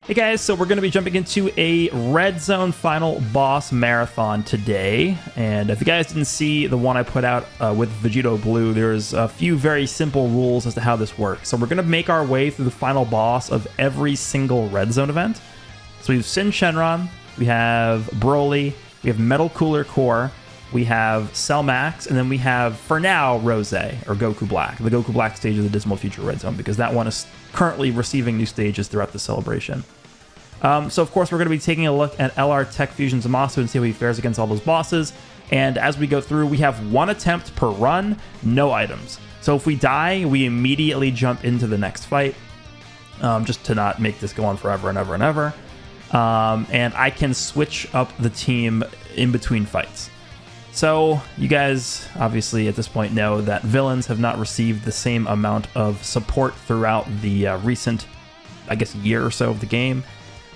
Hey guys, so we're going to be jumping into a Red Zone final boss marathon today, and if you guys didn't see the one I put out with Vegito Blue, there's a few very simple rules as to how this works. So we're going to make our way through the final boss of every single Red Zone event. So we have Sin Shenron, we have Broly, we have Metal Cooler Core, we have Cell Max, and then we have, for now, Rose, or Goku Black, the Goku Black stage of the Dismal Future Red Zone, because that one is currently receiving new stages throughout the celebration. So of course we're going to be taking a look at TEQ Fusion ZAMASU and see how he fares against all those bosses. And as we go through, we have one attempt per run, no items. So if we die, we immediately jump into the next fight, just to not make this go on forever and ever and ever. And I can switch up the team in between fights. So you guys obviously at this point know that villains have not received the same amount of support throughout the recent, I guess, year or so of the game.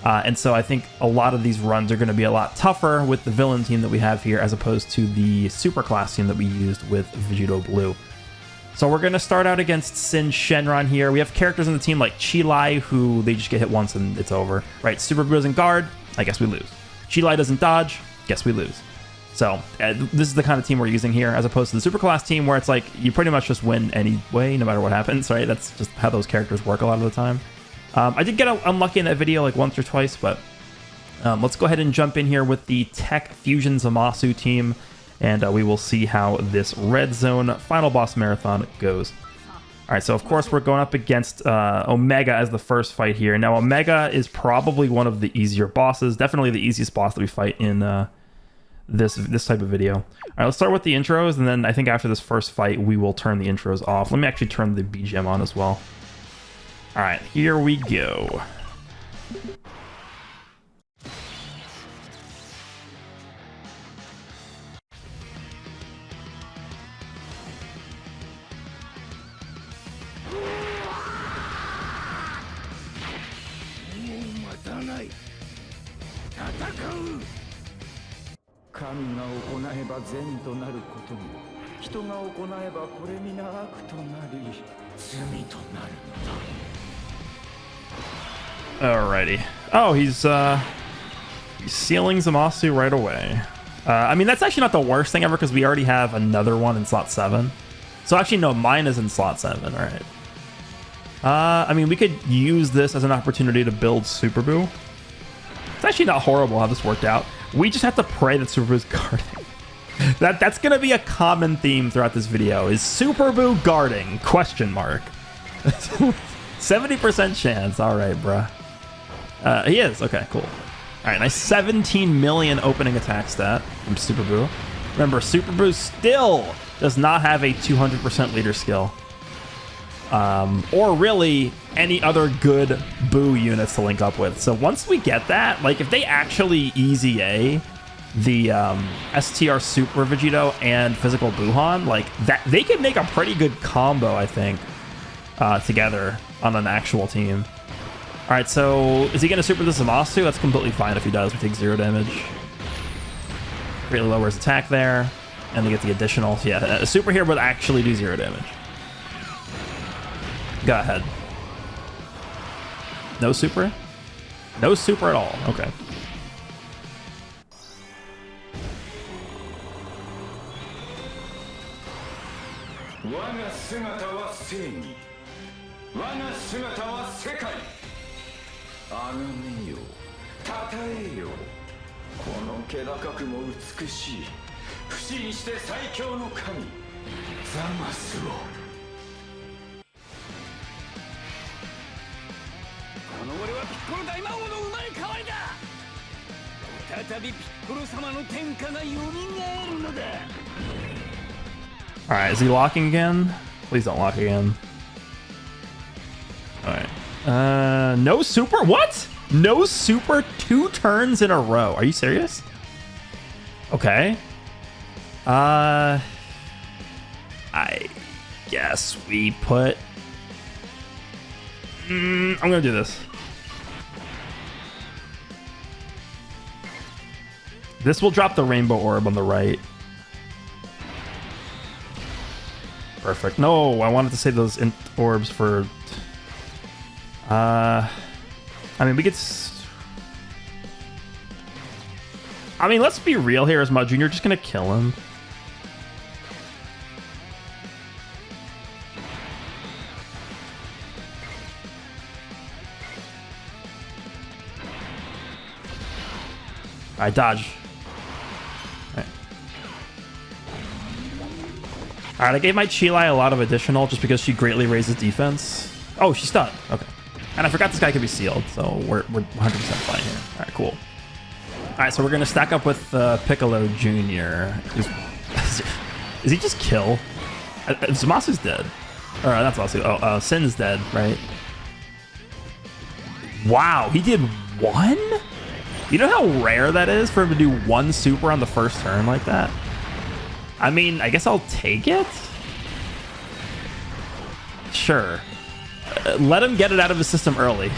And so I think a lot of these runs are going to be a lot tougher with the villain team that we have here as opposed to the super class team that we used with Vegito Blue. So we're going to start out against Sin Shenron here. We have characters on the team like Chi-Lai, who they just get hit once and it's over. Right, Super Blue doesn't guard, I guess we lose. Chi-Lai doesn't dodge, guess we lose. So this is the kind of team we're using here as opposed to the super class team where it's like you pretty much just win anyway, no matter what happens, right? That's just how those characters work a lot of the time. I did get unlucky in that video like once or twice, but let's go ahead and jump in here with the TEQ Fusion ZAMASU team, and we will see how this Red Zone final boss marathon goes. All right, so of course we're going up against Omega as the first fight here. Now Omega is probably one of the easier bosses, definitely the easiest boss that we fight in this type of video. All right, let's start with the intros, and then I think after this first fight we will turn the intros off. Let me actually turn the BGM on as well. All right, here we go. Alrighty. Oh, he's sealing ZAMASU right away. I mean, that's actually not the worst thing ever because we already have another one in slot 7. So actually, no, mine is in slot 7. All right. I mean, we could use this as an opportunity to build Super Boo. It's actually not horrible how this worked out. We just have to pray that Super Boo's guarding. That's going to be a common theme throughout this video, is Super Boo guarding, question mark. 70% chance. All right, bruh. He is. Okay, cool. All right, nice 17 million opening attack stat from Super Boo. Remember, Super Boo still does not have a 200% leader skill. Or really any other good Boo units to link up with. So once we get that, like if they actually easy A the STR Super Vegito and Physical Buhan, like that, they could make a pretty good combo, I think, together on an actual team. All right, so is he going to super this ZAMASU? That's completely fine if he does. We take 0 damage. Greatly lowers attack there, and they get the additional. Yeah, a super here would actually do 0 damage. Go ahead. No super? No super at all. Okay. All right, is he locking again? Please don't lock again. All right. No super? What? No super 2 turns in a row. Are you serious? Okay. I guess we put... I'm gonna do this. This will drop the rainbow orb on the right. Perfect. No, I wanted to save those orbs for... I I mean, we could... I mean, let's be real here, Asma Jr. Just gonna kill him. Alright, dodge. Alright, I gave my Chilai a lot of additional just because she greatly raises defense. Oh, she's stunned. Okay. And I forgot this guy could be sealed, so we're 100% fine here. Alright, cool. Alright, so we're gonna stack up with Piccolo Jr. Is he just kill? Zamasu's dead. Or not Zamasu. Oh, Sin's dead, right? Wow, he did one? You know how rare that is for him to do one super on the first turn like that? I mean, I guess I'll take it. Sure. Let him get it out of his system early.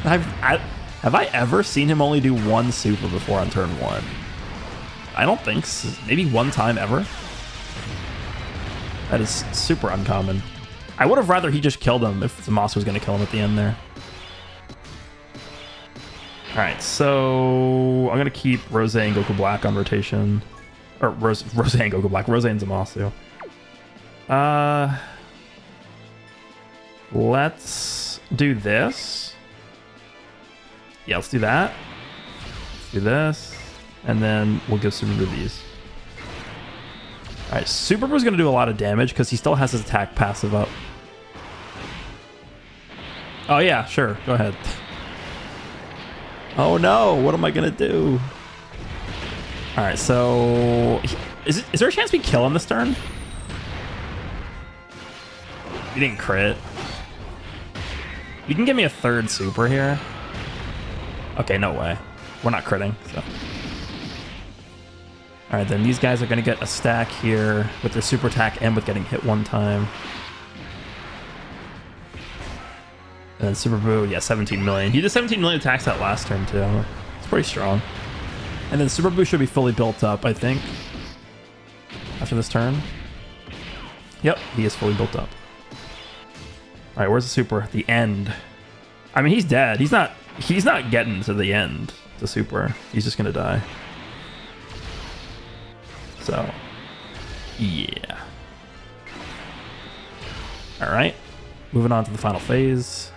Have I ever seen him only do one super before on turn one? I don't think so. Maybe one time ever. That is super uncommon. I would have rather he just killed him if Zamasu was going to kill him at the end there. Alright, so I'm going to keep Rose and Goku Black on rotation. Or Rose and Goku Black. Rose and Zamasu. Let's do this. Yeah, let's do that. Let's do this. And then we'll give Super Boo these. Alright, Super Boo's going to do a lot of damage because he still has his attack passive up. Oh yeah, sure. Go ahead. Oh no, what am I going to do? Alright, so... Is there a chance we kill him this turn? He didn't crit. You can give me a third super here. Okay, no way. We're not critting, so... Alright, then these guys are going to get a stack here with their super attack and with getting hit one time. And then Super Boo, yeah, 17 million. He did 17 million attacks that last turn, too. It's pretty strong. And then Super Boo should be fully built up, I think, after this turn. Yep, he is fully built up. All right, where's the super? The end. I mean, he's dead. He's not getting to the end, the super. He's just going to die. So, yeah. All right, moving on to the final phase.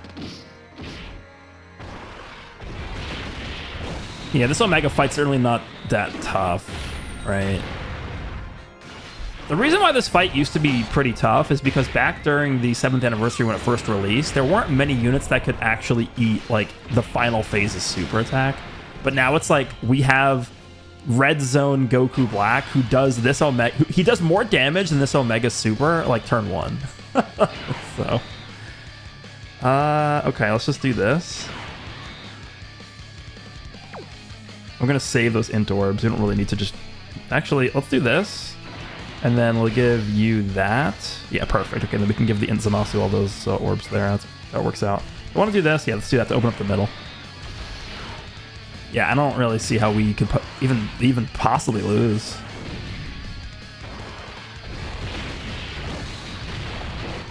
Yeah, this Omega fight's certainly not that tough, right? The reason why this fight used to be pretty tough is because back during the 7th anniversary when it first released, there weren't many units that could actually eat, like, the final phase's super attack. But now it's like, we have Red Zone Goku Black who does this Omega... He does more damage than this Omega super, like, turn 1. So... okay, let's just do this. I'm going to save those int orbs. We don't really need to just... Actually, let's do this. And then we'll give you that. Yeah, perfect. Okay, then we can give the int Zamasu all those orbs there. That works out. I want to do this. Yeah, let's do that to open up the middle. Yeah, I don't really see how we could even possibly lose.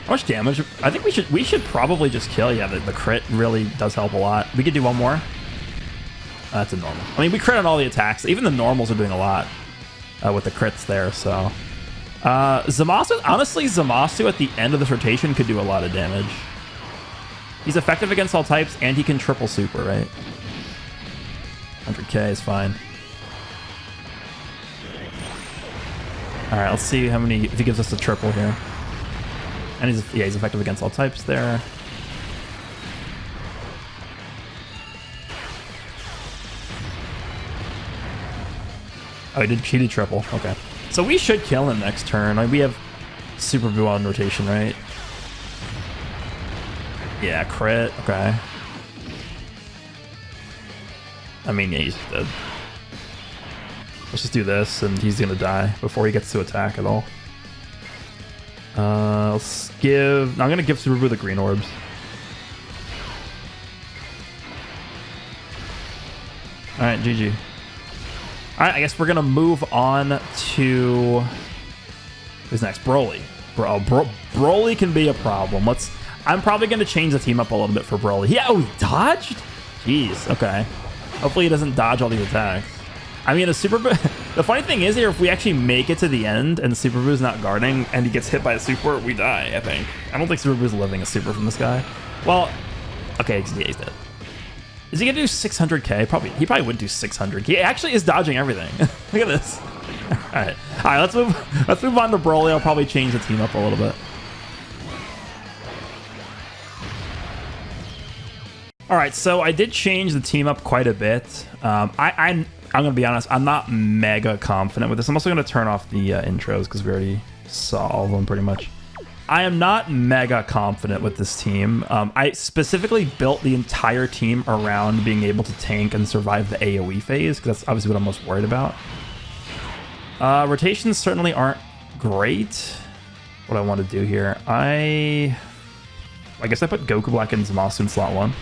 How much damage? I think we should probably just kill. Yeah, the crit really does help a lot. We could do one more. That's a normal. I mean, we crit on all the attacks. Even the normals are doing a lot with the crits there, so... Zamasu, honestly, Zamasu at the end of this rotation could do a lot of damage. He's effective against all types, and he can triple super, right? 100k is fine. Alright, let's see how many... If he gives us a triple here. And he's effective against all types there. Oh, he did triple. Okay. So we should kill him next turn. Like, we have Super Boo on rotation, right? Yeah, crit. Okay. I mean, yeah, he's dead. Let's just do this, and he's gonna die before he gets to attack at all. Let's give... I'm gonna give Super Boo the green orbs. Alright, GG. Alright, I guess we're gonna move on to... Who's next? Broly. Broly can be a problem. I'm probably gonna change the team up a little bit for Broly. Yeah, oh, he dodged? Jeez, okay. Hopefully he doesn't dodge all these attacks. I mean, a super the funny thing is here, if we actually make it to the end and Super Boo's not guarding and he gets hit by a super, we die, I think. I don't think Super Boo's living a super from this guy. Well, okay, yeah, he's dead. Is he gonna do 600k? Probably. He probably would do 600. He actually is dodging everything. Look at this. All right, let's move on to Broly. I'll probably change the team up a little bit. All right, so I did change the team up quite a bit. I'm gonna be honest, I'm not mega confident with this. I'm also gonna turn off the intros because we already saw all of them pretty much. I am not mega confident with this team. I specifically built the entire team around being able to tank and survive the AoE phase because that's obviously what I'm most worried about. Rotations certainly aren't great. What I want to do here, I guess I put Goku Black and ZAMASU in slot 1.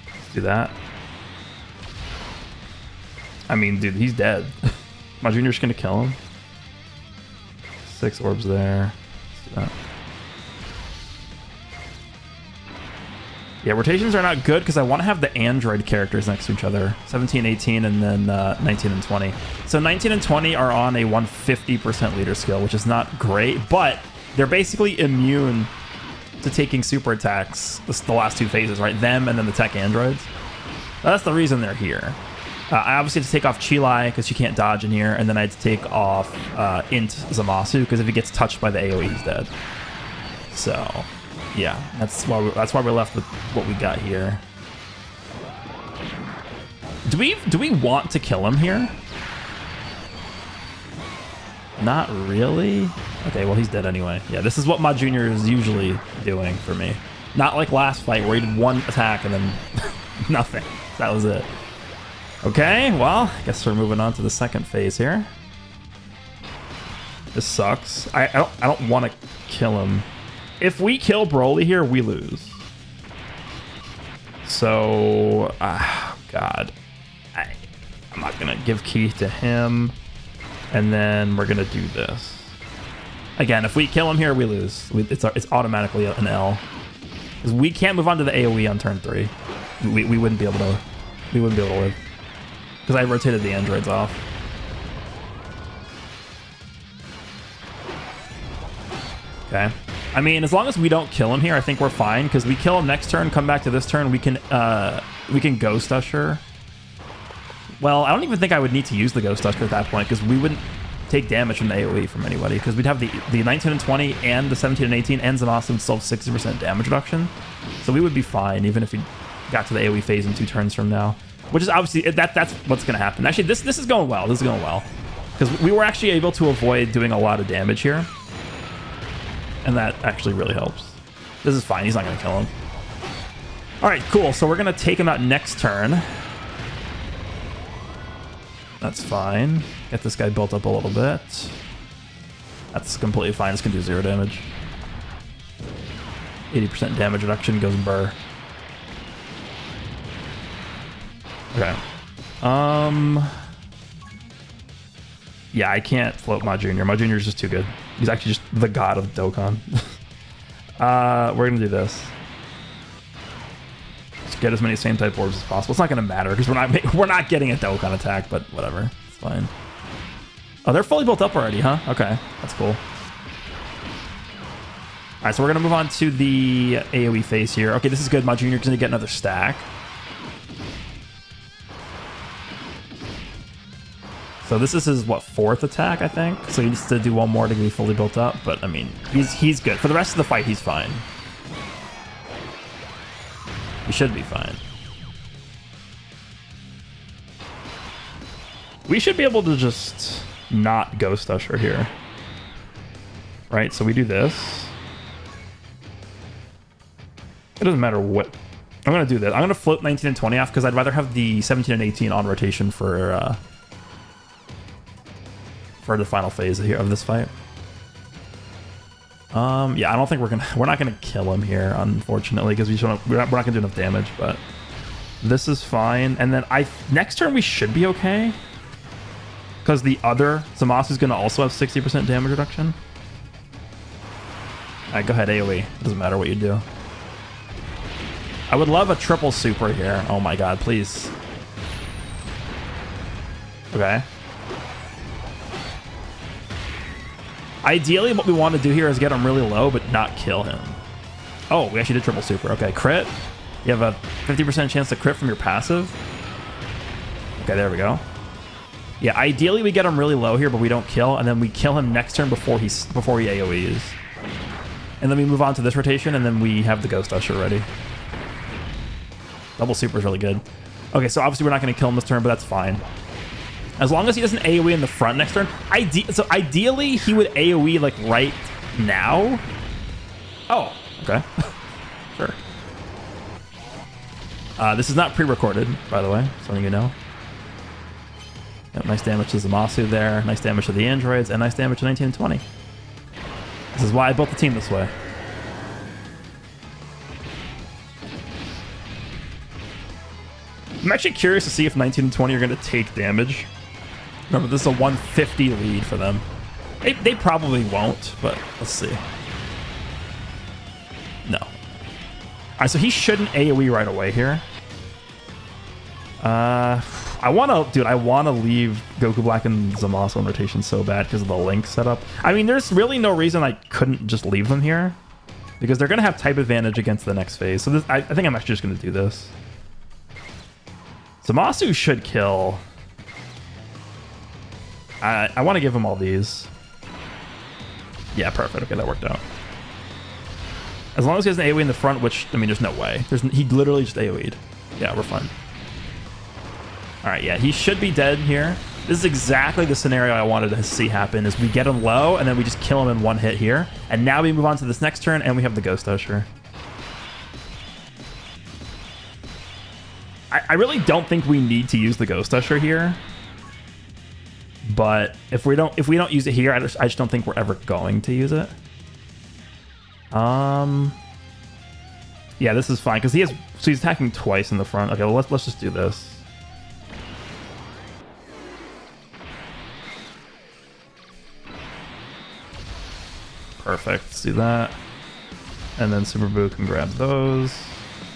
Let's do that. I mean, dude, he's dead. My junior's gonna kill him. 6 orbs there. Let's do that. Yeah, rotations are not good because I want to have the android characters next to each other. 17, 18, and then 19 and 20. So 19 and 20 are on a 150% leader skill, which is not great, but they're basically immune to taking super attacks. This is the last 2 phases, right? Them and then the TEQ androids. That's the reason they're here. I obviously have to take off Chilai because you can't dodge in here, and then I had to take off Int ZAMASU because if he gets touched by the AoE, he's dead. So, yeah, that's why we're left with what we got here. Do we want to kill him here? Not really. Okay, well he's dead anyway. Yeah, this is what my junior is usually doing for me. Not like last fight where he did 1 attack and then nothing. That was it. Okay, well, I guess we're moving on to the second phase here. This sucks. I don't want to kill him. If we kill Broly here, we lose. So, God. I'm not going to give Key to him. And then we're going to do this. Again, if we kill him here, we lose. It's automatically an L. Because we can't move on to the AoE on turn 3. We wouldn't be able to live. Because I rotated the androids off. Okay. I mean, as long as we don't kill him here, I think we're fine. Because we kill him next turn, come back to this turn, we can Ghost Usher. Well, I don't even think I would need to use the Ghost Usher at that point, because we wouldn't take damage from the AoE from anybody. Because we'd have the 19 and 20 and the 17 and 18 and ZAMASU would still have 60% damage reduction. So we would be fine, even if we got to the AoE phase in 2 turns from now. Which is obviously, that's what's going to happen. Actually, this is going well. This is going well. Because we were actually able to avoid doing a lot of damage here. And that actually really helps. This is fine. He's not going to kill him. All right, cool. So we're going to take him out next turn. That's fine. Get this guy built up a little bit. That's completely fine. This can do 0 damage. 80% damage reduction goes burr. Okay. Yeah, I can't float my junior. My junior is just too good. He's actually just the god of Dokkan. We're gonna do this. Just get as many same type orbs as possible. It's not gonna matter because we're not getting a Dokkan attack, but whatever. It's fine. Oh, they're fully built up already, huh? Okay, that's cool. All right, so we're gonna move on to the AoE phase here. Okay, this is good. My junior's gonna get another stack. So this is his, what, 4th attack, I think? So he needs to do 1 more to be fully built up. But, I mean, he's good. For the rest of the fight, he's fine. He should be fine. We should be able to just not Ghost Usher here. Right? So we do this. It doesn't matter what... I'm going to do this. I'm going to float 19 and 20 off because I'd rather have the 17 and 18 on rotation for the final phase here of this fight. Yeah, I don't think we're not gonna kill him here, unfortunately, because we're not gonna do enough damage. But this is fine. And then next turn we should be okay, because the other ZAMASU is gonna also have 60% damage reduction. All right, go ahead, AoE. It doesn't matter what you do. I would love a triple super here. Oh my god, please. Okay. Ideally, what we want to do here is get him really low, but not kill him. Oh, we actually did triple super. Okay, crit. You have a 50% chance to crit from your passive. Okay, there we go. Yeah, ideally we get him really low here, but we don't kill, and then we kill him next turn before he AoEs. And then we move on to this rotation, and then we have the Ghost Usher ready. Double super is really good. Okay, so obviously we're not going to kill him this turn, but that's fine. As long as he doesn't AoE in the front next turn. So ideally, he would AoE like right now. Oh, okay. Sure. This is not pre-recorded, by the way, so you know. Yep, nice damage to ZAMASU there. Nice damage to the androids, and nice damage to 19 and 20. This is why I built the team this way. I'm actually curious to see if 19 and 20 are going to take damage. Remember, this is a 150 lead for them. They probably won't, but let's see. No. All right, so he shouldn't AoE right away here. I want to leave Goku Black and ZAMASU on rotation so bad because of the link setup. I mean, there's really no reason I couldn't just leave them here because they're going to have type advantage against the next phase. So I think I'm actually just going to do this. ZAMASU should kill. I want to give him all these. Yeah, perfect. Okay, that worked out. As long as he has an AoE in the front, which, I mean, there's no way. He literally just AoE'd. Yeah, we're fine. All right, yeah, he should be dead here. This is exactly the scenario I wanted to see happen, is we get him low, and then we just kill him in one hit here. And now we move on to this next turn, and we have the Ghost Usher. I really don't think we need to use the Ghost Usher here. But if we don't use it here, I just don't think we're ever going to use it. Yeah, this is fine because so he's attacking twice in the front. Okay, well let's just do this. Perfect. Let's do that. And then Super Boo can grab those.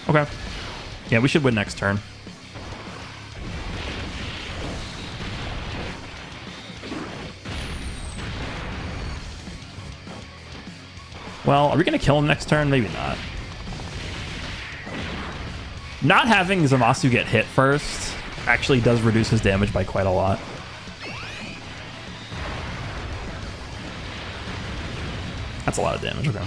Okay. Yeah, we should win next turn. Well, are we going to kill him next turn? Maybe not. Not having ZAMASU get hit first actually does reduce his damage by quite a lot. That's a lot of damage. Okay.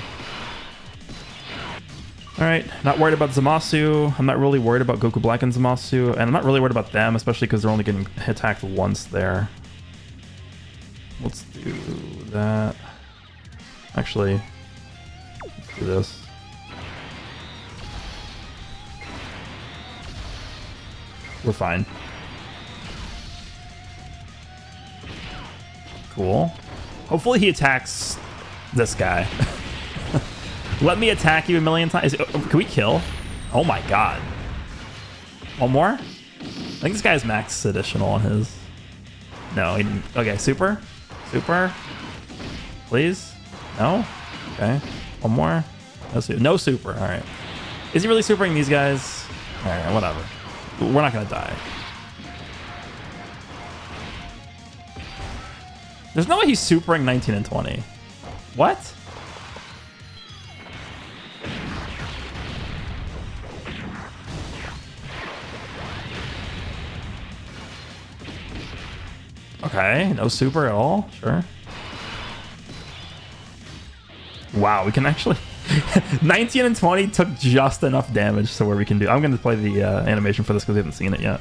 Alright, not worried about ZAMASU. I'm not really worried about Goku Black and ZAMASU, and I'm not really worried about them, especially because they're only getting attacked once there. Let's do that. Actually, let's do this. We're fine. Cool. Hopefully he attacks this guy. Let me attack you a million times. Can we kill? Oh my god. One more? I think this guy's max additional on his. No, he didn't. Okay, super? Super? Please? No? Okay. One more? No super. Alright. Is he really supering these guys? Alright, whatever. We're not gonna die. There's no way he's supering 19 and 20. What? Okay, no super at all. Sure. Wow, we can actually... 19 and 20 took just enough damage to where we can do... I'm going to play the animation for this because we haven't seen it yet.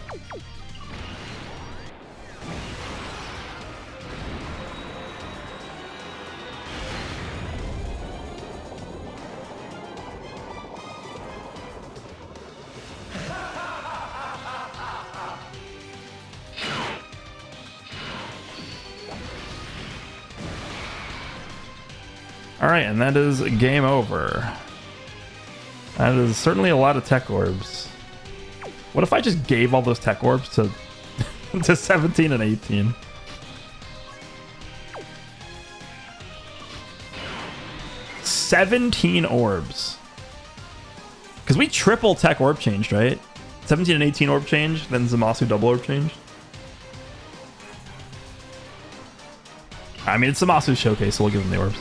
Alright, and that is game over. That is certainly a lot of tech orbs. What if I just gave all those tech orbs to, to 17 and 18? $17 orbs. Because Because we triple tech orb changed, right? 17 and 18 orb change, then Zamasu double orb change. I mean, it's Zamasu's showcase, so we'll give him the orbs.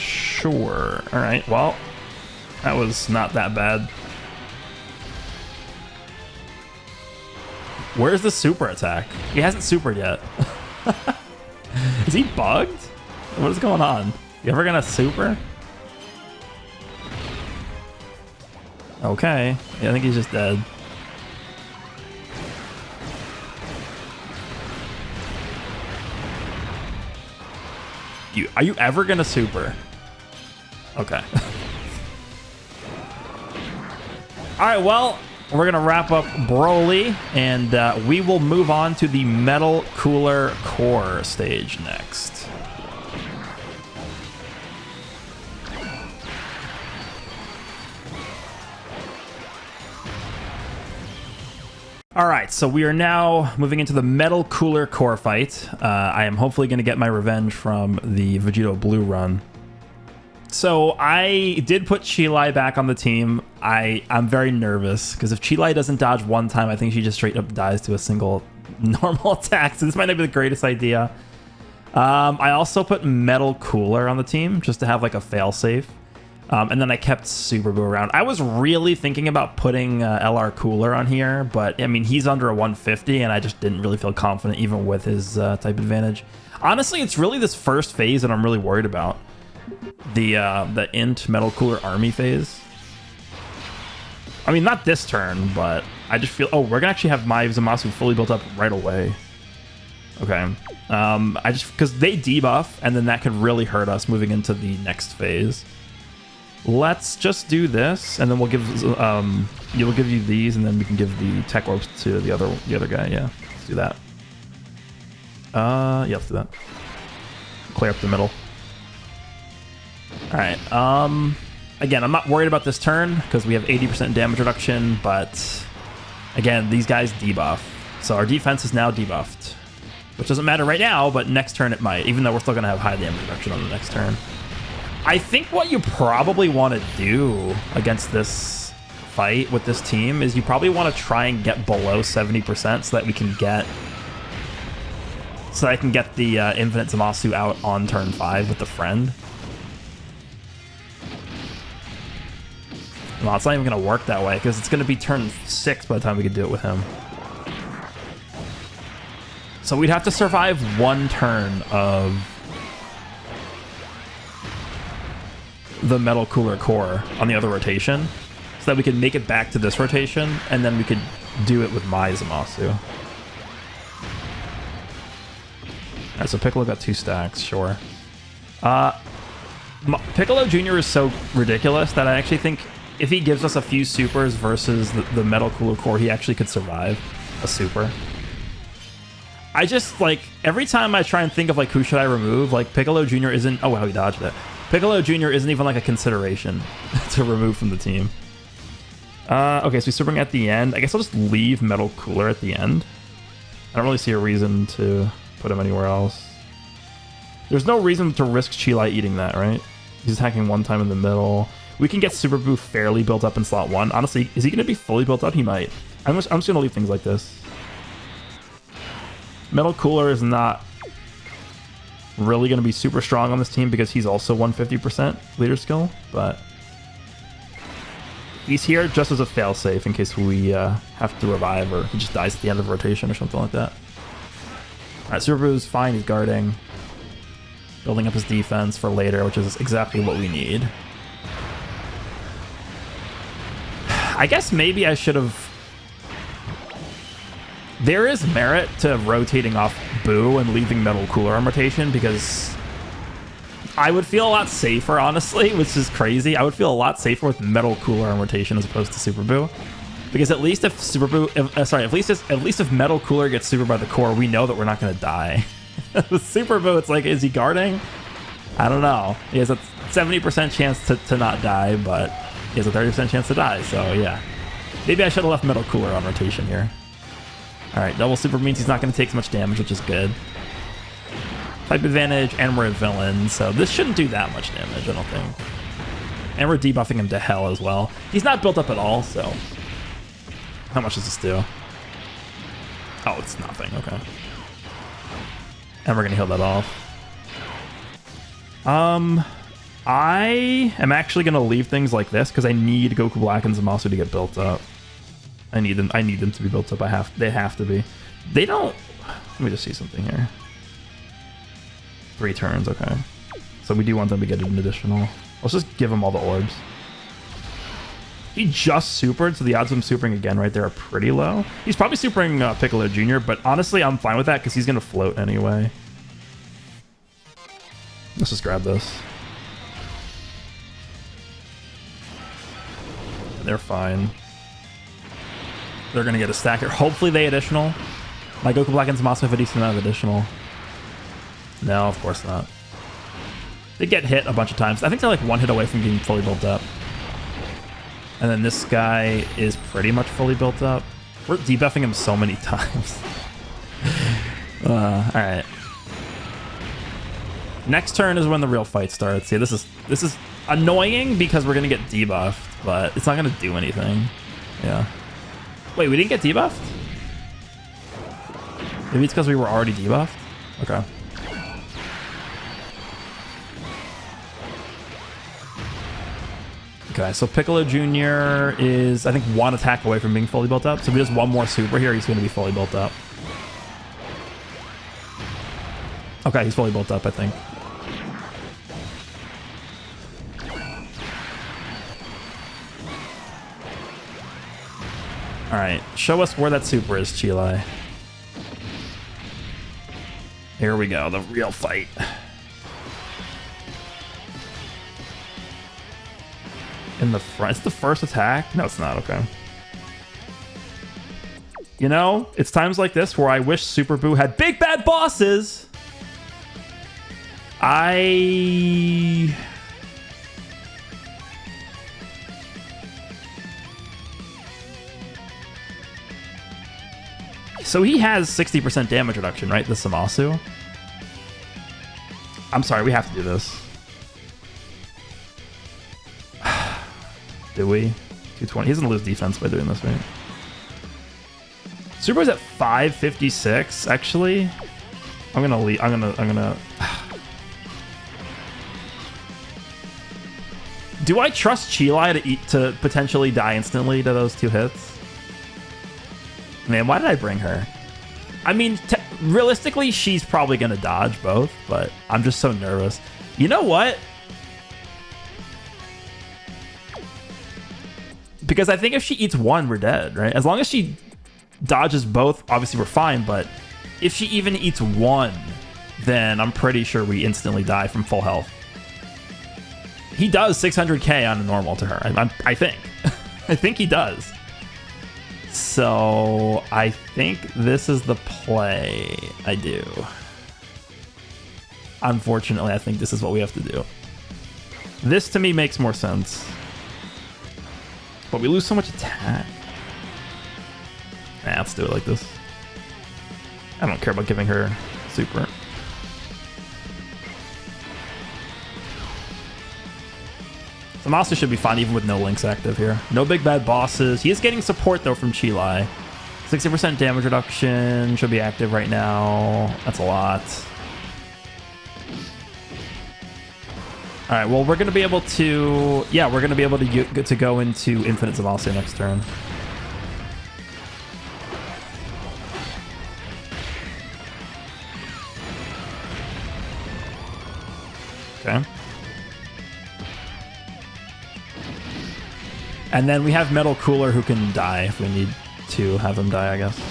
Sure. All right, well, that was not that bad. Where's the super attack? He hasn't supered yet. Is he bugged? What is going on? You ever gonna super? Okay. Yeah, I think he's just dead. Are you ever gonna super? Okay. Alright, well, we're gonna wrap up Broly, and we will move on to the Metal Cooler Core stage next. Alright, so we are now moving into the Metal Cooler Core fight. I am hopefully going to get my revenge from the Vegito Blue run. So I did put Chilai back on the team. I'm very nervous, because if Chilai doesn't dodge one time, I think she just straight up dies to a single normal attack. So this might not be the greatest idea. I also put Metal Cooler on the team, just to have like a failsafe. And then I kept Super Boo around. I was really thinking about putting LR Cooler on here, but I mean, he's under a 150, and I just didn't really feel confident even with his type advantage. Honestly, it's really this first phase that I'm really worried about. The Int Metal Cooler Army phase. I mean, not this turn, but I just feel... Oh, we're going to actually have my Zamasu fully built up right away. Okay. I just... Because they debuff, and then that could really hurt us moving into the next phase. Let's just do this, and then we'll give you'll give you these, and then we can give the tech orbs to the other guy. Yeah, let's do that. Yeah, let's do that. Clear up the middle. All right. Again, I'm not worried about this turn because we have 80% damage reduction, but again, these guys debuff, so our defense is now debuffed, which doesn't matter right now, but next turn it might, even though we're still gonna have high damage reduction on the next turn. I think what you probably want to do against this fight with this team is you probably want to try and get below 70% so that we can get... So I can get the Infinite Zamasu out on turn 5 with the friend. Well, it's not even going to work that way because it's going to be turn 6 by the time we can do it with him. So we'd have to survive one turn of the Metal Cooler Core on the other rotation so that we could make it back to this rotation, and then we could do it with my Zamasu. Alright, so Piccolo got 2 stacks, sure. Piccolo Jr. is so ridiculous that I actually think if he gives us a few supers versus the Metal Cooler Core, he actually could survive a super. I just, like, every time I try and think of, like, who should I remove, like, Piccolo Jr. isn't... Oh, wow, he dodged it. Piccolo Jr. isn't even, like, a consideration to remove from the team. Okay, so he's supering at the end. I guess I'll just leave Metal Cooler at the end. I don't really see a reason to put him anywhere else. There's no reason to risk Chilai eating that, right? He's attacking one time in the middle. We can get Super Boo fairly built up in slot 1. Honestly, is he going to be fully built up? He might. I'm just going to leave things like this. Metal Cooler is not really going to be super strong on this team because he's also 150% leader skill, but he's here just as a failsafe in case we have to revive or he just dies at the end of rotation or something like that. Alright, Super Boo's fine, he's guarding, building up his defense for later, which is exactly what we need. I guess maybe I should have... There is merit to rotating off Boo and leaving Metal Cooler on rotation because I would feel a lot safer, honestly, which is crazy. I would feel a lot safer with Metal Cooler on rotation as opposed to Super Boo, because at least if Super Boo, at least if Metal Cooler gets super by the core, we know that we're not going to die. With Super Boo, it's like, is he guarding? I don't know. He has a 70% chance to not die, but he has a 30% chance to die. So yeah, maybe I should have left Metal Cooler on rotation here. Alright, double super means he's not going to take as much damage, which is good. Type advantage, and we're a villain, so this shouldn't do that much damage, I don't think. And we're debuffing him to hell as well. He's not built up at all, so... How much does this do? Oh, it's nothing. Okay. And we're gonna heal that off. I am actually gonna leave things like this because I need Goku Black and Zamasu to get built up. I need them to be built up. They have to be. They don't. Let me just see something here. 3 turns, okay. So we do want them to get an additional. Let's just give them all the orbs. He just supered, so the odds of him supering again right there are pretty low. He's probably supering Piccolo Jr., but honestly, I'm fine with that because he's gonna float anyway. Let's just grab this. They're fine. They're gonna get a stack here. Hopefully they additional. My Goku Black and Zamasu have a decent amount of additional. No, of course not. They get hit a bunch of times. I think they're like 1 hit away from getting fully built up. And then this guy is pretty much fully built up. We're debuffing him so many times. Alright. Next turn is when the real fight starts. Yeah, this is annoying because we're gonna get debuffed, but it's not gonna do anything. Yeah. Wait, we didn't get debuffed? Maybe it's because we were already debuffed? Okay. Okay, so Piccolo Jr. is, I think, 1 attack away from being fully built up. So if he does 1 more super here, he's going to be fully built up. Okay, he's fully built up, I think. Alright, show us where that super is, Chile. Here we go, the real fight. In the front. It's the first attack? No, it's not. Okay. You know, it's times like this where I wish Super Buu had big bad bosses. So he has 60% damage reduction, right? The Zamasu. I'm sorry, we have to do this. Do we? 220. He doesn't lose defense by doing this, right? Superboy's at 556. Actually, I'm gonna leave. I'm gonna. Do I trust Chile to potentially die instantly to those 2 hits? Man, why did I bring her? I mean, realistically, she's probably gonna dodge both, but I'm just so nervous. You know what? Because I think if she eats 1, we're dead, right? As long as she dodges both, obviously we're fine, but if she even eats 1, then I'm pretty sure we instantly die from full health. He does 600k on a normal to her, I think. I think he does. So I think this is the play. I do. Unfortunately, I think this is what we have to do. This to me makes more sense. But we lose so much attack. Nah, let's do it like this. I don't care about giving her super. Zamasu should be fine even with no links active here. No big bad bosses. He is getting support though from Chile. 60% damage reduction should be active right now. That's a lot. All right, well, we're going to be able to... Yeah, we're going to be able to go into Infinite Zamasu next turn. Okay. And then we have Metal Cooler who can die if we need to have him die, I guess.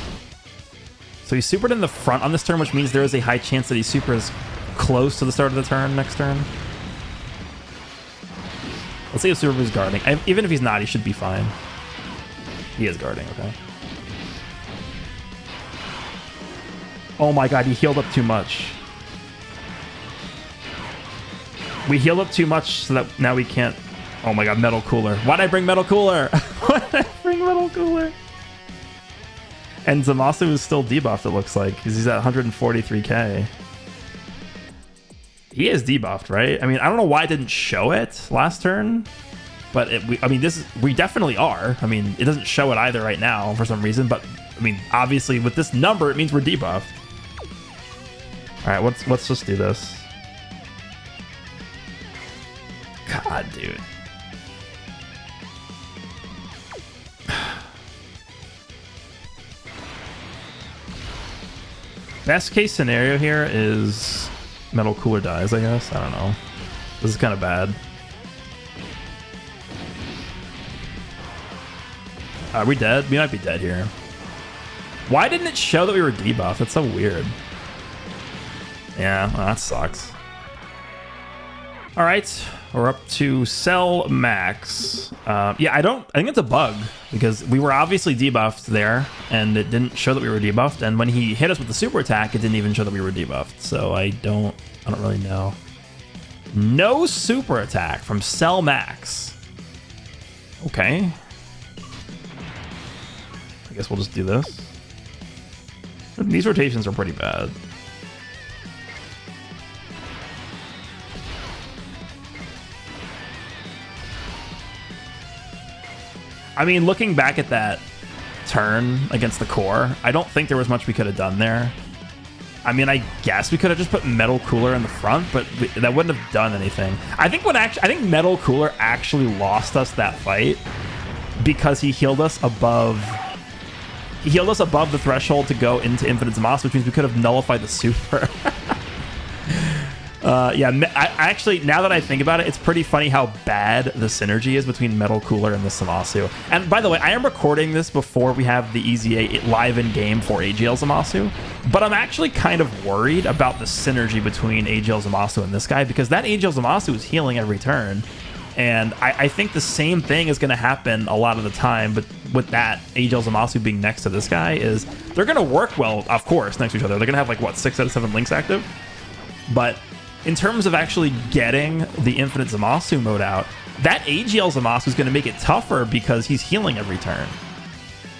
So he's supered in the front on this turn, which means there is a high chance that he supers close to the start of the turn next turn. Let's see if Super Buu's guarding. Even if he's not, he should be fine. He is guarding, okay. Oh my god, he healed up too much. We healed up too much so that now we can't... Oh my god, Metal Cooler. Why'd I bring Metal Cooler? Why'd I bring Metal Cooler? And Zamasu is still debuffed, it looks like, because he's at 143k. He is debuffed, right? I mean, I don't know why I didn't show it last turn. but I mean, we definitely are. I mean, it doesn't show it either right now for some reason, but I mean, obviously with this number, it means we're debuffed. All right, let's just do this. God, dude. Best case scenario here is Metal Cooler dies, I guess. I don't know. This is kind of bad. Are we dead? We might be dead here. Why didn't it show that we were debuffed? That's so weird. Yeah, well, that sucks. All right, we're up to Cell Max. Yeah, I think it's a bug because we were obviously debuffed there, and it didn't show that we were debuffed. And when he hit us with the super attack, it didn't even show that we were debuffed. So I don't really know. No super attack from Cell Max. Okay. I guess we'll just do this. These rotations are pretty bad. I mean, looking back at that turn against the core, I don't think there was much we could have done there. I mean, I guess we could have just put Metal Cooler in the front, but that wouldn't have done anything. I think Metal Cooler actually lost us that fight because he healed us above. He healed us above the threshold to go into Infinite ZAMASU, which means we could have nullified the super. Yeah, actually, now that I think about it, it's pretty funny how bad the synergy is between Metal Cooler and the ZAMASU. And by the way, I am recording this before we have the EZA live in game for AGL ZAMASU, but I'm actually kind of worried about the synergy between AGL ZAMASU and this guy because that AGL ZAMASU is healing every turn. And I think the same thing is going to happen a lot of the time, but with that AGL ZAMASU being next to this guy is they're going to work well, of course, next to each other. They're going to have like, what, 6 out of 7 links active? But in terms of actually getting the Infinite ZAMASU mode out, that AGL ZAMASU is going to make it tougher because he's healing every turn.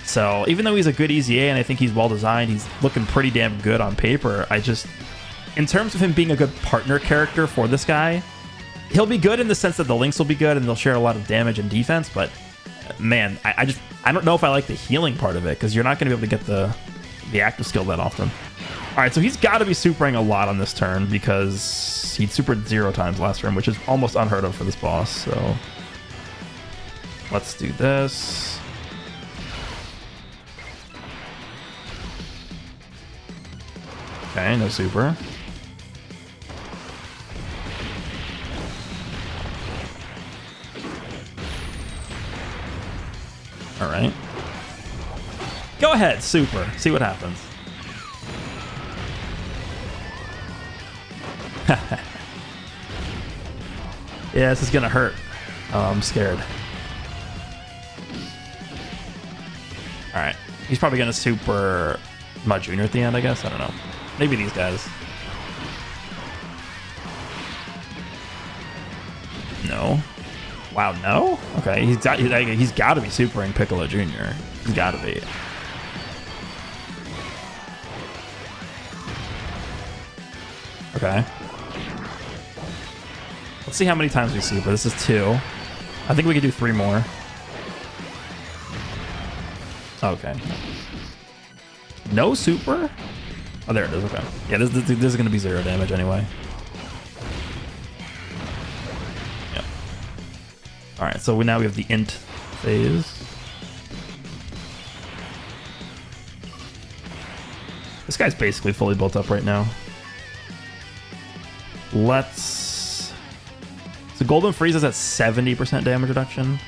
So even though he's a good EZA and I think he's well designed, he's looking pretty damn good on paper. In terms of him being a good partner character for this guy, he'll be good in the sense that the links will be good and they'll share a lot of damage and defense, but man, I don't know if I like the healing part of it because you're not going to be able to get the active skill that often. All right, so he's got to be supering a lot on this turn because he supered 0 times last turn, which is almost unheard of for this boss. So let's do this. Okay, no super. All right. Go ahead, super. See what happens. Yeah, this is gonna hurt. Oh, I'm scared. All right. He's probably gonna super Mud Junior at the end, I guess. I don't know. Maybe these guys. No. Wow, no? Okay, he's got to be supering Piccolo Jr. He's got to be. Okay. Let's see how many times we super. This is 2. I think we could do 3 more. Okay. No super? Oh, there it is. Okay. Yeah, this is going to be 0 damage anyway. Yep. All right, so now we have the int phase. This guy's basically fully built up right now. Let's... So Golden Freeze is at 70% damage reduction.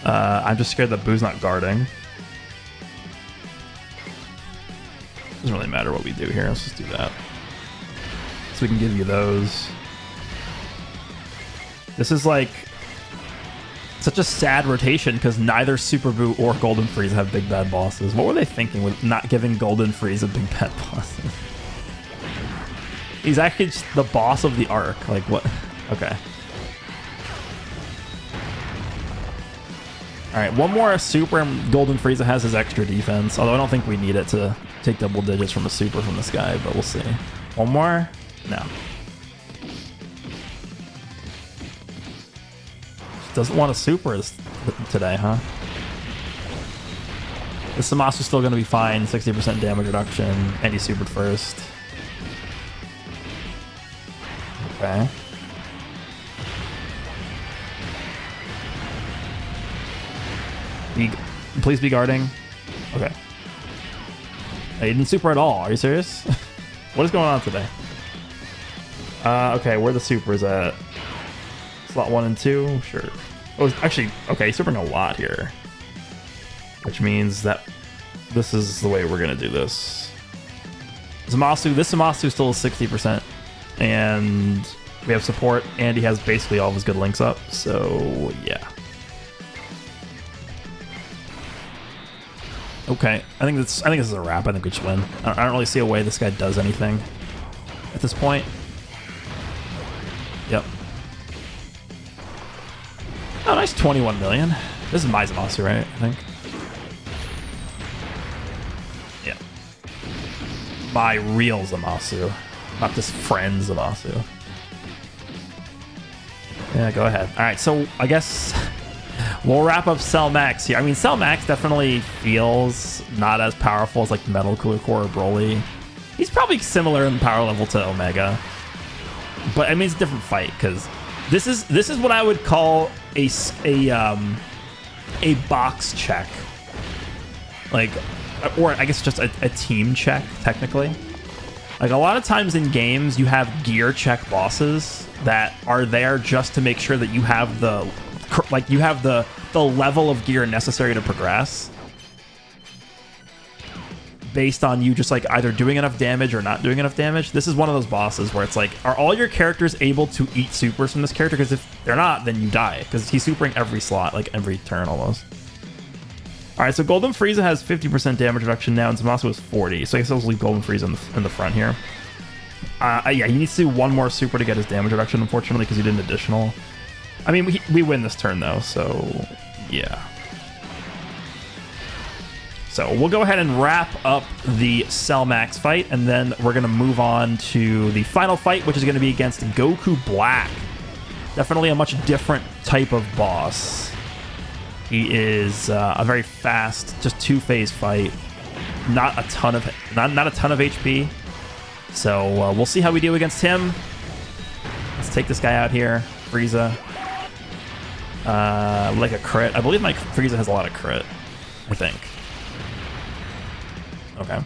I'm just scared that Boo's not guarding. Doesn't really matter what we do here. Let's just do that. So we can give you those. This is like such a sad rotation because neither Super Boo or Golden Freeze have big bad bosses. What were they thinking with not giving Golden Freeze a big bad boss? He's actually just the boss of the arc. Like what? Okay. All right, one more super and Golden Frieza has his extra defense, although I don't think we need it to take double digits from a super from this guy, but we'll see. One more? No. doesn't want to super today, huh? The ZAMASU's still going to be fine. 60% damage reduction. And he supered first. Okay. Please be guarding. Okay. He didn't super at all. Are you serious? What is going on today? Okay, where the supers at? Slot 1 and 2? Sure. Oh, actually, okay, he's supering a lot here. Which means that this is the way we're going to do this. ZAMASU, this ZAMASU still is 60%. And we have support, and he has basically all of his good links up. So, yeah. Okay, I think this is a wrap. I think we should win. I don't really see a way this guy does anything at this point. Yep. Oh, nice 21 million. This is my ZAMASU, right? I think. Yeah. My real ZAMASU, not this friend ZAMASU. Yeah, go ahead. All right, so I guess we'll wrap up Cell Max here. I mean, Cell Max definitely feels not as powerful as like Metal Cooler Core or Broly. He's probably similar in power level to Omega, but I mean it's a different fight because this is what I would call a box check, like, or I guess just a team check technically. Like a lot of times in games, you have gear check bosses that are there just to make sure that you have the level of gear necessary to progress, based on you just like either doing enough damage or not doing enough damage. This is one of those bosses where it's like, are all your characters able to eat supers from this character? Because if they're not, then you die, because he's supering every slot, like every turn almost. All right, so Golden Frieza has 50% damage reduction now, and ZAMASU is 40. So I guess I'll leave Golden Frieza in the front here. Yeah, he needs to do one more super to get his damage reduction, unfortunately, because he did an additional. I mean, we win this turn, though, so yeah. So we'll go ahead and wrap up the Cell Max fight, and then we're going to move on to the final fight, which is going to be against Goku Black. Definitely a much different type of boss. He is a very fast, just two-phase fight. Not a ton of HP. So we'll see how we do against him. Let's take this guy out here, Frieza. Like a crit. I believe my Frieza has a lot of crit, I think. Okay.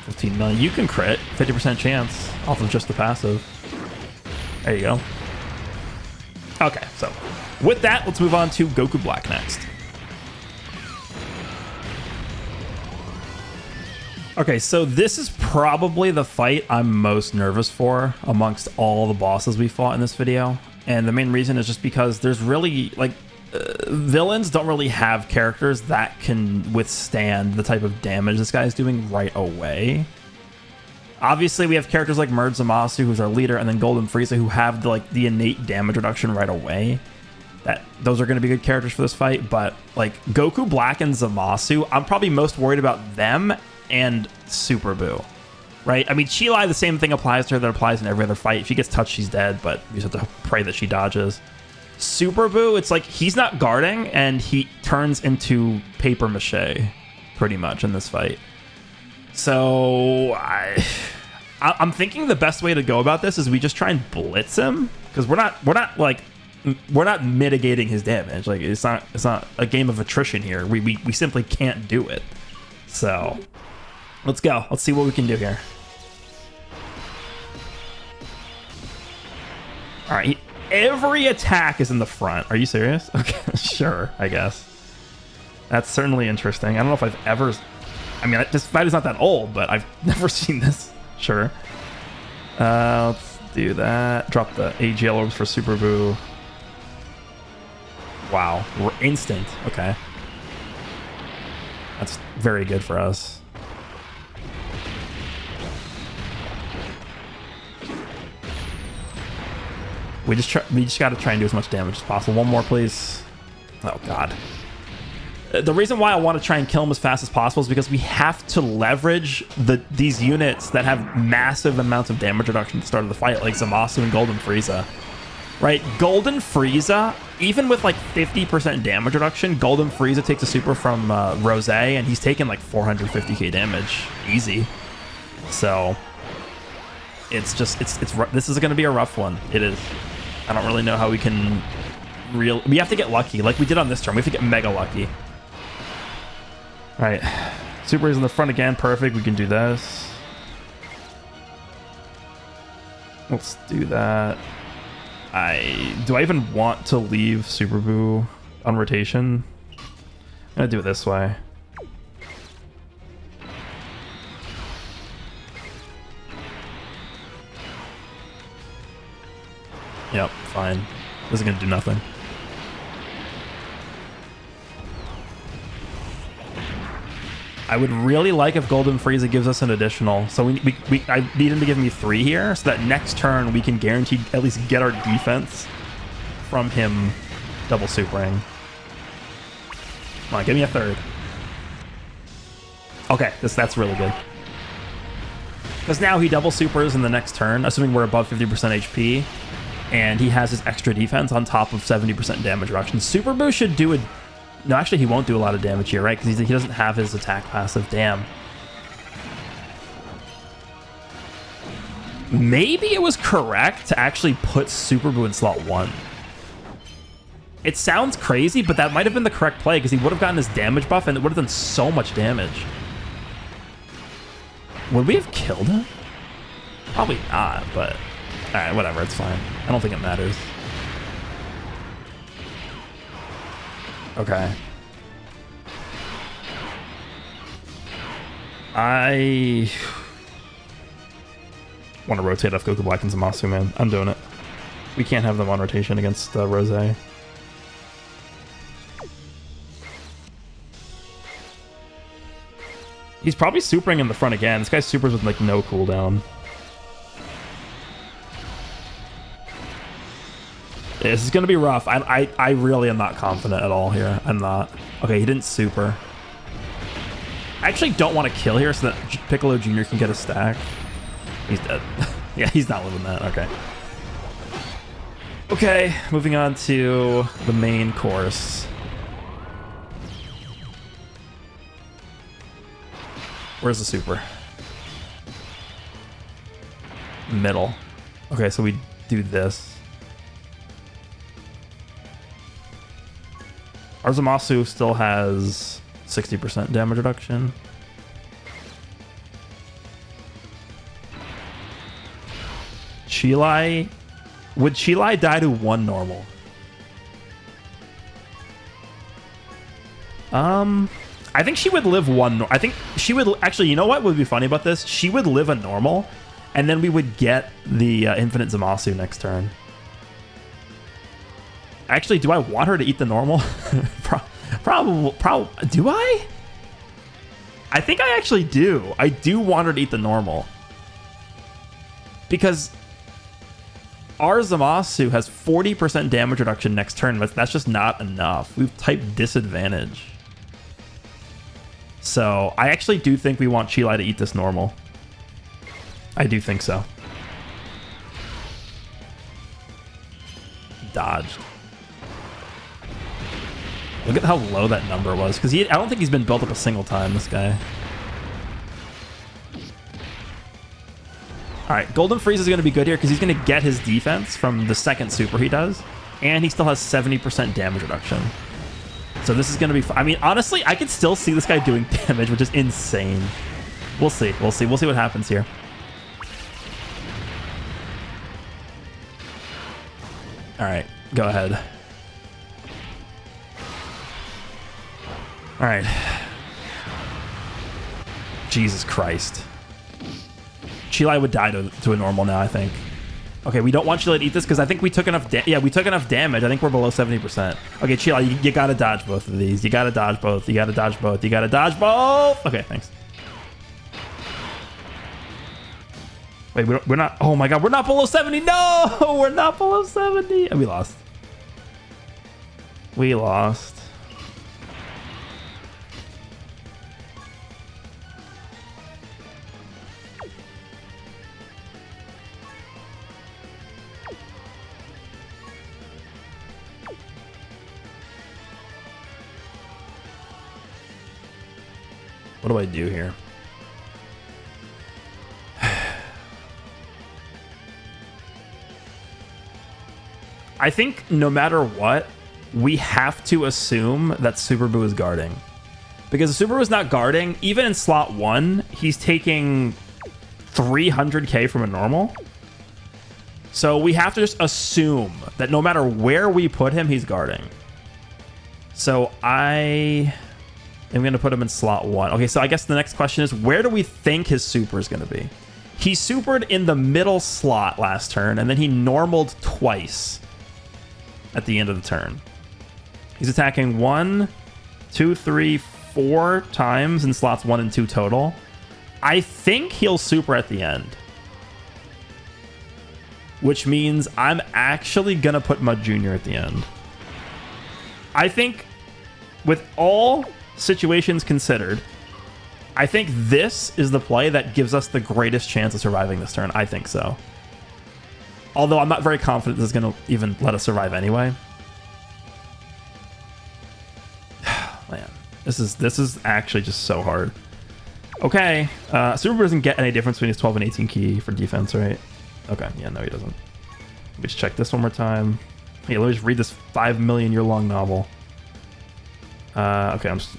15 million. You can crit. 50% chance off of just the passive. There you go. Okay, so with that, let's move on to Goku Black next. Okay, so this is probably the fight I'm most nervous for amongst all the bosses we fought in this video. And the main reason is just because there's really, like, villains don't really have characters that can withstand the type of damage this guy is doing right away. Obviously, we have characters like Merge ZAMASU, who's our leader, and then Golden Frieza, who have the innate damage reduction right away. Those are going to be good characters for this fight, but like Goku Black and ZAMASU, I'm probably most worried about them and Super Buu, right? I mean, Chilai, the same thing applies to her that applies in every other fight. If she gets touched, she's dead, but you just have to pray that she dodges. Super Buu, it's like he's not guarding, and he turns into paper mache, pretty much, in this fight. So I'm thinking the best way to go about this is we just try and blitz him, because we're not mitigating his damage. Like it's not a game of attrition here. We simply can't do it. So let's go. Let's see what we can do here. All right. Every attack is in the front. Are you serious? Okay, sure, I guess. That's certainly interesting. I don't know if I've ever... I mean, this fight is not that old, but I've never seen this. Sure. Let's do that. Drop the AGL orbs for Super Buu. Wow. We're instant. Okay. That's very good for us. We just got to try and do as much damage as possible. One more, please. Oh, God. The reason why I want to try and kill him as fast as possible is because we have to leverage these units that have massive amounts of damage reduction at the start of the fight, like ZAMASU and Golden Frieza. right? Golden Frieza, even with like 50% damage reduction, Golden Frieza takes a super from Rose, and he's taking like 450k damage, easy. So it's just this is going to be a rough one. It is. I don't really know how we can we have to get lucky, like we did on this turn. We have to get mega lucky. All right, Super is in the front again. Perfect. We can do this. Let's do that. Do I even want to leave Super Boo on rotation? I'm gonna do it this way. Yep, fine. This is gonna do nothing. I would really like if Golden Frieza gives us an additional. So I need him to give me 3 here, so that next turn we can guarantee at least get our defense from him double supering. Come on, give me a 3rd. Okay, that's really good. Because now he double supers in the next turn, assuming we're above 50% HP, and he has his extra defense on top of 70% damage reduction. Super Boost should do a... No, actually, he won't do a lot of damage here, right? Because he doesn't have his attack passive. Damn. Maybe it was correct to actually put Super Boo in slot 1. It sounds crazy, but that might have been the correct play, because he would have gotten his damage buff, and it would have done so much damage. Would we have killed him? Probably not, but... Alright, whatever, it's fine. I don't think it matters. Okay. I want to rotate off Goku Black and ZAMASU, man. I'm doing it. We can't have them on rotation against Rose. He's probably supering in the front again. This guy supers with like no cooldown. This is going to be rough. I really am not confident at all here. I'm not. Okay, he didn't super. I actually don't want to kill here so that Piccolo Jr. can get a stack. He's dead. Yeah, he's not living that. Okay. Okay, moving on to the main course. Where's the super? Middle. Okay, so we do this. Our ZAMASU still has 60% damage reduction. Chilai... Would Chilai die to 1 normal? I think she would live 1... I think she would... Actually, you know what would be funny about this? She would live a normal, and then we would get the infinite ZAMASU next turn. Actually, do I want her to eat the normal? Probably. Do I? I think I actually do. I do want her to eat the normal. Because our ZAMASU has 40% damage reduction next turn, but that's just not enough. We've typed disadvantage. So I actually do think we want Chilai to eat this normal. I do think so. Dodged. Look at how low that number was, because I don't think he's been built up a single time, this guy. Alright, Golden Frieza is going to be good here, because he's going to get his defense from the second super he does, and he still has 70% damage reduction. So this is going to be... I mean, honestly, I could still see this guy doing damage, which is insane. We'll see. We'll see. We'll see what happens here. Alright, go ahead. All right. Jesus Christ. Chilai would die to a normal now, I think. Okay, we don't want Chilai to eat this because I think we took enough we took enough damage. I think we're below 70%. Okay, Chilai, you gotta dodge both of these. You gotta dodge both. You gotta dodge both. You gotta dodge both. Okay, thanks. Wait, we're not... Oh my god, we're not below 70. No! We're not below 70. And we lost. We lost. What do I do here? I think no matter what, we have to assume that Super Boo is guarding. Because if Super Boo is not guarding, even in slot 1, he's taking 300k from a normal. So we have to just assume that no matter where we put him, he's guarding. So I am going to put him in slot 1. Okay, so I guess the next question is, where do we think his super is going to be? He supered in the middle slot last turn, and then he normaled twice at the end of the turn. He's attacking 1, 2, 3, 4 times in slots 1 and 2 total. I think he'll super at the end, which means I'm actually gonna put Mud Jr. at the end. I think with all situations considered, I think this is the play that gives us the greatest chance of surviving this turn. I think so. Although I'm not very confident this is gonna even let us survive anyway. Man, this is actually just so hard. Okay, Super Boo doesn't get any difference between his 12 and 18 key for defense, right? Okay, yeah, no, he doesn't. Let me just check this one more time. Hey, let me just read this 5 million year long novel. Okay, I'm just,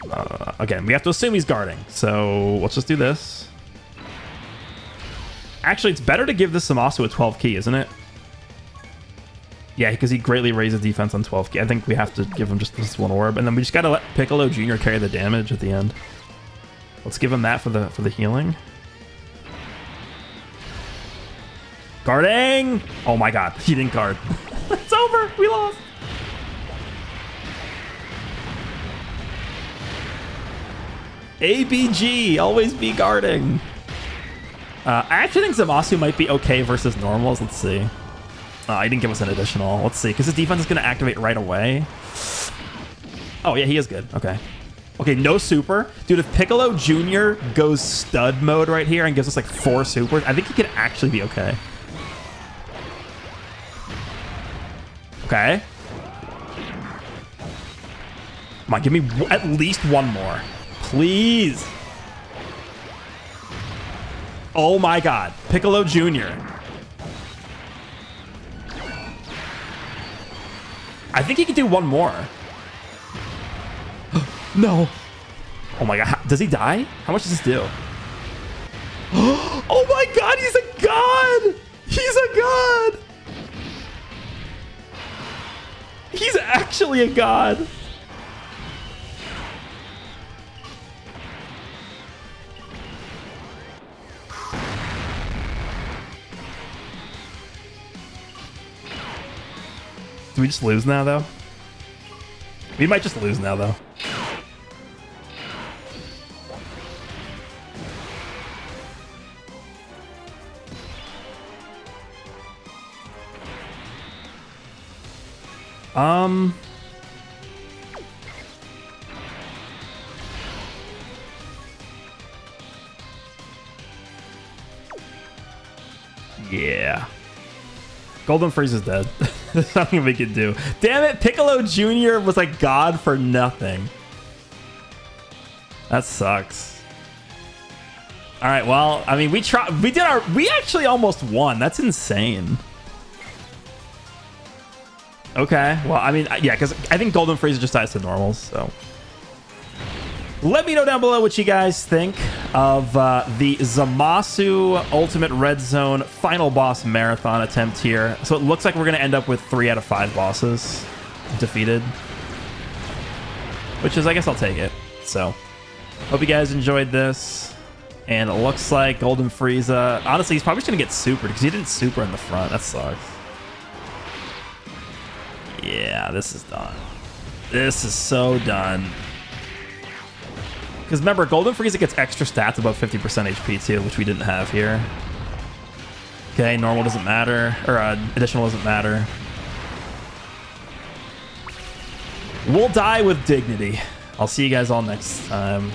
again, we have to assume he's guarding, so let's just do this. Actually, it's better to give this ZAMASU a 12 key, isn't it? Yeah, because he greatly raises defense on 12 key. I think we have to give him just this one orb, and then we just gotta let Piccolo Jr. carry the damage at the end. Let's give him that for the healing. Guarding! Oh my god, he didn't guard. It's over, we lost. ABG, always be guarding. I actually think ZAMASU might be okay versus normals. Let's see. He didn't give us an additional. Let's see, because his defense is going to activate right away. Oh, yeah, he is good. Okay. Okay, no super. Dude, if Piccolo Jr. goes stud mode right here and gives us like 4 supers, I think he could actually be okay. Okay. Come on, give me at least one more. Please. Oh my god. Piccolo Jr. I think he could do one more. No. Oh my god. Does he die? How much does this do? Oh my god, he's a god! He's a god! He's actually a god. Do we just lose now, though? We might just lose now, though. Yeah. Golden Freeze is dead. There's nothing we can do. Damn it, Piccolo Jr. was like god for nothing. That sucks. All right, well, I mean, we actually almost won. That's insane. Okay, well, I mean, yeah, because I think Golden Freeze just dies to normals, so. Let me know down below what you guys think of the ZAMASU Ultimate Red Zone final boss marathon attempt here. So it looks like we're going to end up with 3 out of 5 bosses defeated, which is, I guess I'll take it. So hope you guys enjoyed this. And it looks like Golden Frieza, honestly, he's probably just going to get supered because he didn't super in the front. That sucks. Yeah, this is done. This is so done. Because remember, Golden Frieza gets extra stats above 50% HP too, which we didn't have here. Okay, normal doesn't matter, or additional doesn't matter. We'll die with dignity. I'll see you guys all next time.